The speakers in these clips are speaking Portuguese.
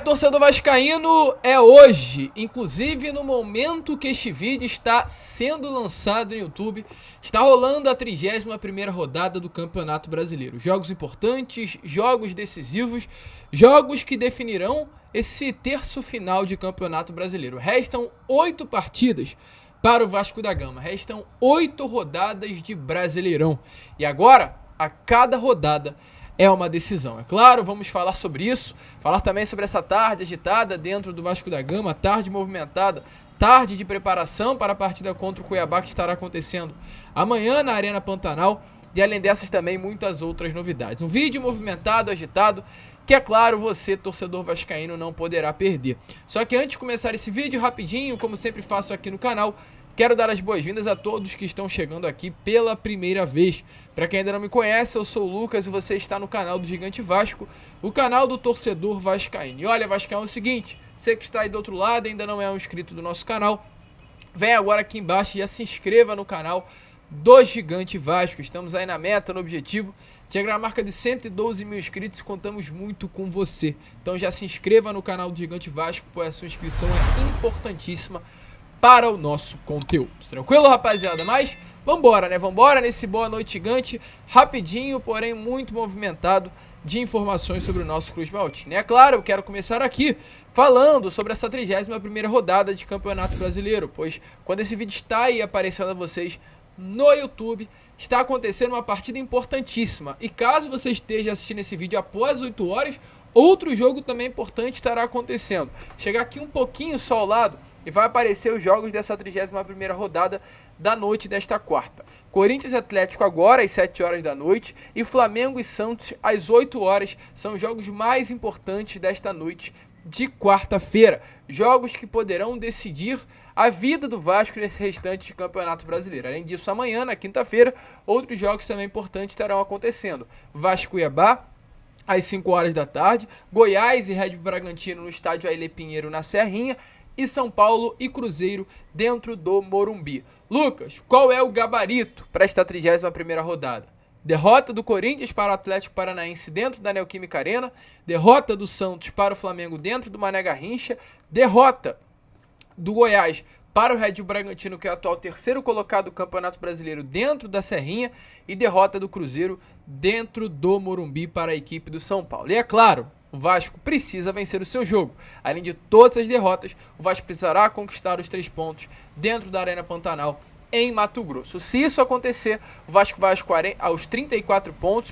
Torcedor vascaíno, é hoje, inclusive no momento que este vídeo está sendo lançado no YouTube, está rolando a 31ª rodada do Campeonato Brasileiro. Jogos importantes, jogos decisivos, jogos que definirão esse terço final de Campeonato Brasileiro. Restam 8 partidas para o Vasco da Gama, restam 8 rodadas de Brasileirão. E agora, a cada rodada é uma decisão. É claro, vamos falar sobre isso, falar também sobre essa tarde agitada dentro do Vasco da Gama, tarde movimentada, tarde de preparação para a partida contra o Cuiabá que estará acontecendo amanhã na Arena Pantanal, e além dessas também muitas outras novidades. Um vídeo movimentado, agitado, que é claro, você, torcedor vascaíno, não poderá perder. Só que antes de começar esse vídeo, rapidinho, como sempre faço aqui no canal, quero dar as boas-vindas a todos que estão chegando aqui pela primeira vez. Para quem ainda não me conhece, eu sou o Lucas e você está no canal do Gigante Vasco, o canal do torcedor vascaíno. E olha, Vascaíno, é o seguinte, você que está aí do outro lado e ainda não é um inscrito do nosso canal, vem agora aqui embaixo e já se inscreva no canal do Gigante Vasco. Estamos aí na meta, no objetivo de chegar à marca de 112 mil inscritos e contamos muito com você. Então já se inscreva no canal do Gigante Vasco, pois a sua inscrição é importantíssima para o nosso conteúdo. Tranquilo, rapaziada? Mas vambora, né? Vambora nesse Boa Noite Gigante, rapidinho, porém muito movimentado, de informações sobre o nosso Cruz Maltino. E é claro, eu quero começar aqui falando sobre essa 31ª rodada de Campeonato Brasileiro, pois quando esse vídeo está aí aparecendo a vocês no YouTube, está acontecendo uma partida importantíssima. E caso você esteja assistindo esse vídeo após 8 horas, outro jogo também importante estará acontecendo. Chegar aqui um pouquinho só ao lado e vai aparecer os jogos dessa 31ª rodada da noite desta quarta. Corinthians e Atlético agora às 7 horas da noite e Flamengo e Santos às 8 horas. São os jogos mais importantes desta noite de quarta-feira. Jogos que poderão decidir a vida do Vasco nesse restante de Campeonato Brasileiro. Além disso, amanhã, na quinta-feira, outros jogos também importantes estarão acontecendo. Vasco e Cuiabá às 5 horas da tarde, Goiás e Red Bull Bragantino no estádio Ailê Pinheiro na Serrinha, e São Paulo e Cruzeiro dentro do Morumbi. Lucas, qual é o gabarito para esta 31ª rodada? Derrota do Corinthians para o Atlético Paranaense dentro da Neoquímica Arena, derrota do Santos para o Flamengo dentro do Mané Garrincha, derrota do Goiás para o Red Bull Bragantino, que é o atual terceiro colocado do Campeonato Brasileiro dentro da Serrinha, e derrota do Cruzeiro dentro do Morumbi para a equipe do São Paulo. E é claro, o Vasco precisa vencer o seu jogo. Além de todas as derrotas, o Vasco precisará conquistar os 3 pontos dentro da Arena Pantanal em Mato Grosso. Se isso acontecer, o Vasco vai aos 34 pontos,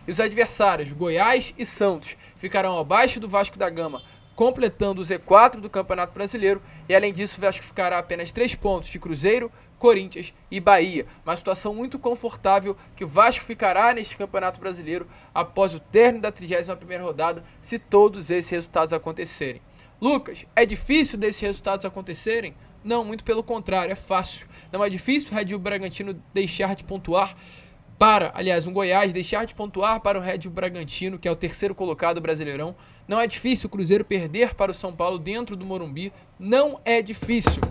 e os adversários Goiás e Santos ficarão abaixo do Vasco da Gama, completando o Z4 do Campeonato Brasileiro, e além disso o Vasco ficará a apenas 3 pontos de Cruzeiro, Corinthians e Bahia. Uma situação muito confortável que o Vasco ficará neste Campeonato Brasileiro após o término da 31ª rodada, se todos esses resultados acontecerem. Lucas, é difícil desses resultados acontecerem? Não, muito pelo contrário, é fácil. Não é difícil o Red Bull Bragantino deixar de pontuar um Goiás deixar de pontuar para o Red Bull Bragantino, que é o terceiro colocado do Brasileirão. Não é difícil o Cruzeiro perder para o São Paulo dentro do Morumbi. Não é difícil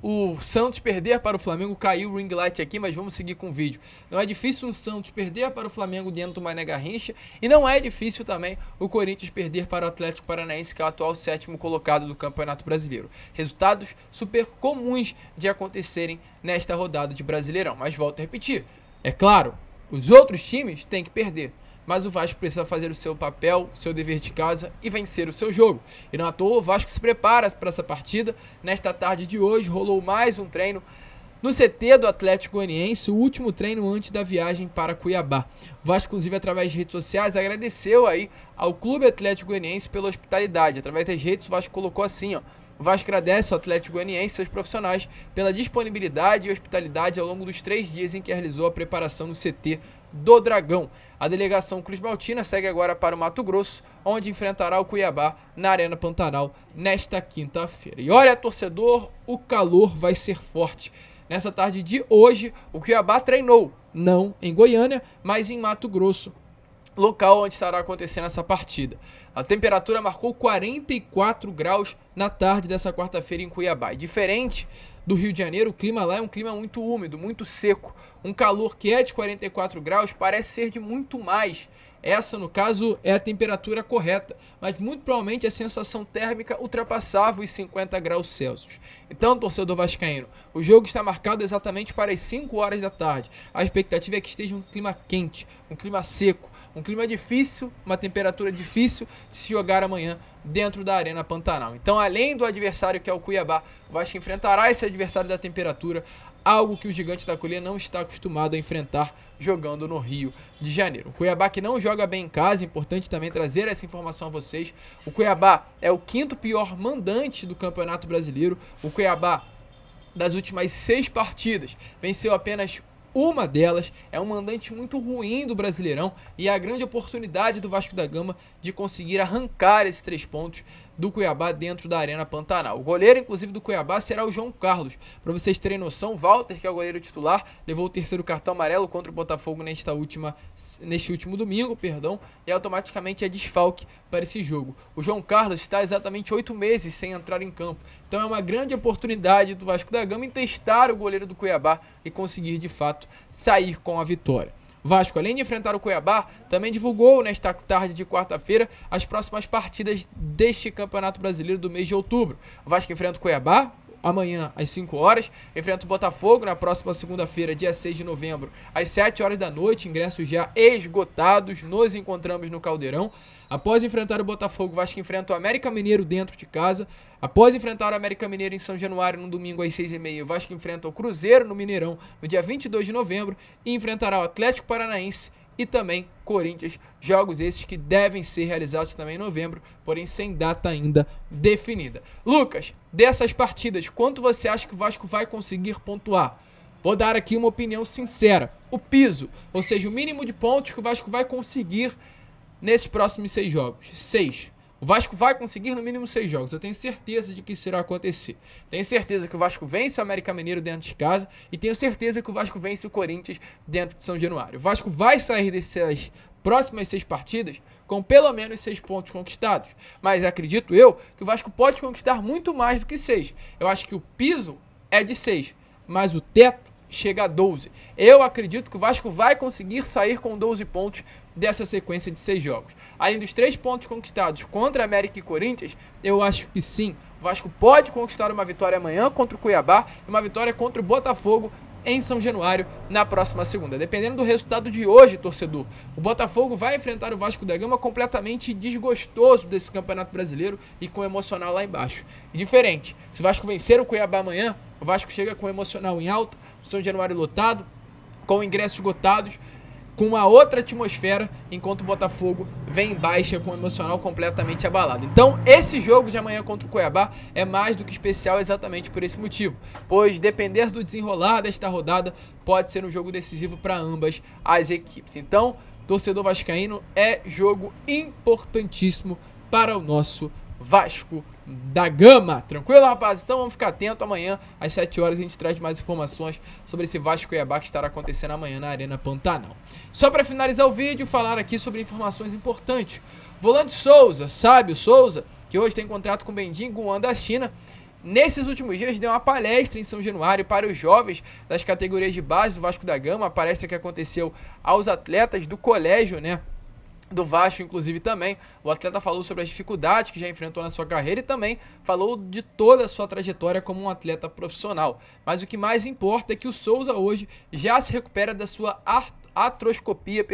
o Santos perder para o Flamengo. Caiu o ring light aqui, mas vamos seguir com o vídeo. Não é difícil o Santos perder para o Flamengo dentro do Mané Garrincha, e não é difícil também o Corinthians perder para o Atlético Paranaense, que é o atual 7º colocado do Campeonato Brasileiro. Resultados super comuns de acontecerem nesta rodada de Brasileirão, mas volto a repetir, é claro, os outros times têm que perder, mas o Vasco precisa fazer o seu papel, o seu dever de casa e vencer o seu jogo. E não à toa o Vasco se prepara para essa partida. Nesta tarde de hoje rolou mais um treino no CT do Atlético Goianiense, o último treino antes da viagem para Cuiabá. O Vasco, inclusive, através de redes sociais, agradeceu aí ao Clube Atlético Goianiense pela hospitalidade. Através das redes, o Vasco colocou assim, ó: o Vasco agradece ao Atlético Goianiense e seus profissionais pela disponibilidade e hospitalidade ao longo dos 3 dias em que realizou a preparação no CT do Dragão. A delegação Cruz Maltina segue agora para o Mato Grosso, onde enfrentará o Cuiabá na Arena Pantanal nesta quinta-feira. E olha, torcedor, o calor vai ser forte. Nessa tarde de hoje, o Cuiabá treinou, não em Goiânia, mas em Mato Grosso, local onde estará acontecendo essa partida. A temperatura marcou 44 graus na tarde dessa quarta-feira em Cuiabá. E diferente do Rio de Janeiro, o clima lá é um clima muito úmido, muito seco. Um calor que é de 44 graus parece ser de muito mais Essa, no caso, é a temperatura correta, mas muito provavelmente a sensação térmica ultrapassava os 50 graus Celsius. Então, torcedor vascaíno, o jogo está marcado exatamente para as 5 horas da tarde. A expectativa é que esteja um clima quente, um clima seco, um clima difícil, uma temperatura difícil de se jogar amanhã dentro da Arena Pantanal. Então, além do adversário que é o Cuiabá, o Vasco enfrentará esse adversário da temperatura, algo que o Gigante da Colina não está acostumado a enfrentar jogando no Rio de Janeiro. O Cuiabá que não joga bem em casa, é importante também trazer essa informação a vocês. O Cuiabá é o 5º pior mandante do Campeonato Brasileiro. O Cuiabá, das últimas 6 partidas, venceu apenas uma delas. É um mandante muito ruim do Brasileirão e é a grande oportunidade do Vasco da Gama de conseguir arrancar esses 3 pontos do Cuiabá dentro da Arena Pantanal. O goleiro, inclusive, do Cuiabá será o João Carlos. Para vocês terem noção, Walter, que é o goleiro titular, levou o 3º cartão amarelo contra o Botafogo neste último domingo, e automaticamente é desfalque para esse jogo. O João Carlos está exatamente 8 meses sem entrar em campo. Então é uma grande oportunidade do Vasco da Gama em testar o goleiro do Cuiabá e conseguir, de fato, sair com a vitória. Vasco, além de enfrentar o Cuiabá, também divulgou nesta tarde de quarta-feira as próximas partidas deste Campeonato Brasileiro do mês de outubro. O Vasco enfrenta o Cuiabá amanhã às 5 horas, enfrenta o Botafogo na próxima segunda-feira, dia 6 de novembro, às 7 horas da noite, ingressos já esgotados, nos encontramos no Caldeirão. Após enfrentar o Botafogo, o Vasco enfrenta o América Mineiro dentro de casa. Após enfrentar o América Mineiro em São Januário no domingo às 6h30, o Vasco enfrenta o Cruzeiro no Mineirão no dia 22 de novembro e enfrentará o Atlético Paranaense e também Corinthians, jogos esses que devem ser realizados também em novembro, porém sem data ainda definida. Lucas, dessas partidas, quanto você acha que o Vasco vai conseguir pontuar? Vou dar aqui uma opinião sincera. O piso, ou seja, o mínimo de pontos que o Vasco vai conseguir nesses próximos 6 jogos. 6. O Vasco vai conseguir no mínimo 6 jogos. Eu tenho certeza de que isso irá acontecer. Tenho certeza que o Vasco vence o América Mineiro dentro de casa e tenho certeza que o Vasco vence o Corinthians dentro de São Januário. O Vasco vai sair dessas próximas 6 partidas com pelo menos 6 pontos conquistados. Mas acredito eu que o Vasco pode conquistar muito mais do que 6. Eu acho que o piso é de 6, mas o teto chega a 12. Eu acredito que o Vasco vai conseguir sair com 12 pontos dessa sequência de 6 jogos. Além dos 3 pontos conquistados contra América e Corinthians, eu acho que sim, o Vasco pode conquistar uma vitória amanhã contra o Cuiabá e uma vitória contra o Botafogo em São Januário na próxima segunda. Dependendo do resultado de hoje, torcedor, o Botafogo vai enfrentar o Vasco da Gama completamente desgostoso desse Campeonato Brasileiro e com o emocional lá embaixo. E diferente, se o Vasco vencer o Cuiabá amanhã, o Vasco chega com o emocional em alta, São Januário lotado, com ingressos esgotados, com uma outra atmosfera, enquanto o Botafogo vem em baixa com o emocional completamente abalado. Então, esse jogo de amanhã contra o Cuiabá é mais do que especial exatamente por esse motivo, pois depender do desenrolar desta rodada, pode ser um jogo decisivo para ambas as equipes. Então, torcedor vascaíno, é jogo importantíssimo para o nosso Vasco da Gama. Tranquilo, rapaz? Então vamos ficar atento. Amanhã, às 7 horas, a gente traz mais informações sobre esse Vasco Cuiabá que estará acontecendo amanhã na Arena Pantanal. Só para finalizar o vídeo, falar aqui sobre informações importantes. Volante Souza, Sábio Souza, que hoje tem contrato com o Beijing Guoan da China, nesses últimos dias deu uma palestra em São Januário para os jovens das categorias de base do Vasco da Gama, uma palestra que aconteceu aos atletas do colégio, né, do Vasco, inclusive, também. O atleta falou sobre as dificuldades que já enfrentou na sua carreira e também falou de toda a sua trajetória como um atleta profissional. Mas o que mais importa é que o Souza hoje já se recupera da sua artroscopia,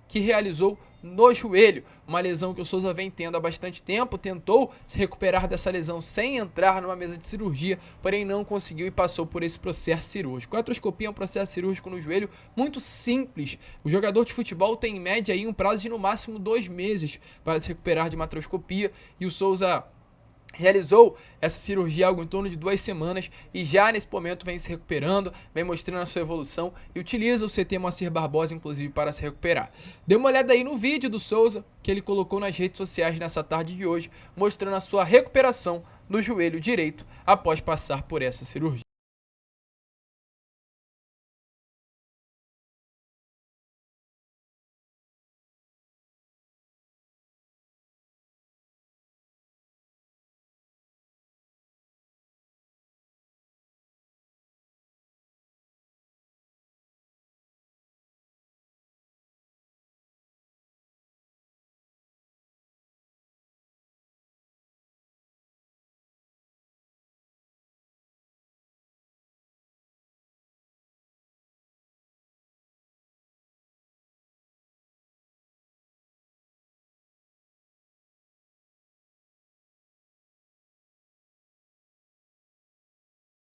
que realizou no joelho, uma lesão que o Souza vem tendo há bastante tempo. Tentou se recuperar dessa lesão sem entrar numa mesa de cirurgia, porém não conseguiu e passou por esse processo cirúrgico. A artroscopia é um processo cirúrgico no joelho muito simples. O jogador de futebol tem em média aí um prazo de no máximo 2 meses para se recuperar de uma artroscopia, e o Souza realizou essa cirurgia há algo em torno de 2 semanas e já nesse momento vem se recuperando, vem mostrando a sua evolução e utiliza o CT Moacir Barbosa, inclusive, para se recuperar. Dê uma olhada aí no vídeo do Souza que ele colocou nas redes sociais nessa tarde de hoje, mostrando a sua recuperação no joelho direito após passar por essa cirurgia.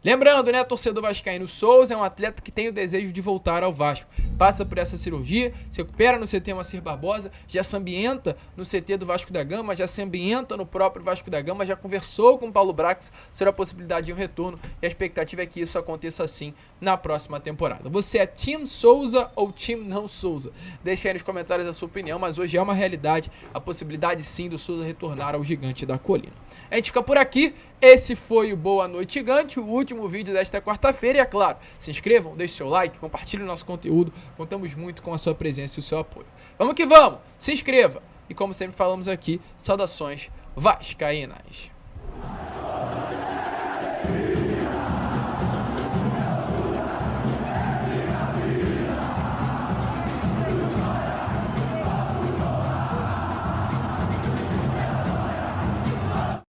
Lembrando, né, torcedor vascaíno, Souza é um atleta que tem o desejo de voltar ao Vasco. Passa por essa cirurgia, se recupera no CT Moacir Barbosa, já se ambienta no CT do Vasco da Gama, já se ambienta no próprio Vasco da Gama, já conversou com o Paulo Brax sobre a possibilidade de um retorno e a expectativa é que isso aconteça assim na próxima temporada. Você é Team Souza ou Team não Souza? Deixa aí nos comentários a sua opinião, mas hoje é uma realidade a possibilidade sim do Souza retornar ao Gigante da Colina. A gente fica por aqui. Esse foi o Boa Noite Gigante, o último vídeo desta quarta-feira. E é claro, se inscrevam, deixem seu like, compartilhem o nosso conteúdo. Contamos muito com a sua presença e o seu apoio. Vamos que vamos! Se inscreva! E como sempre falamos aqui, saudações vascaínas!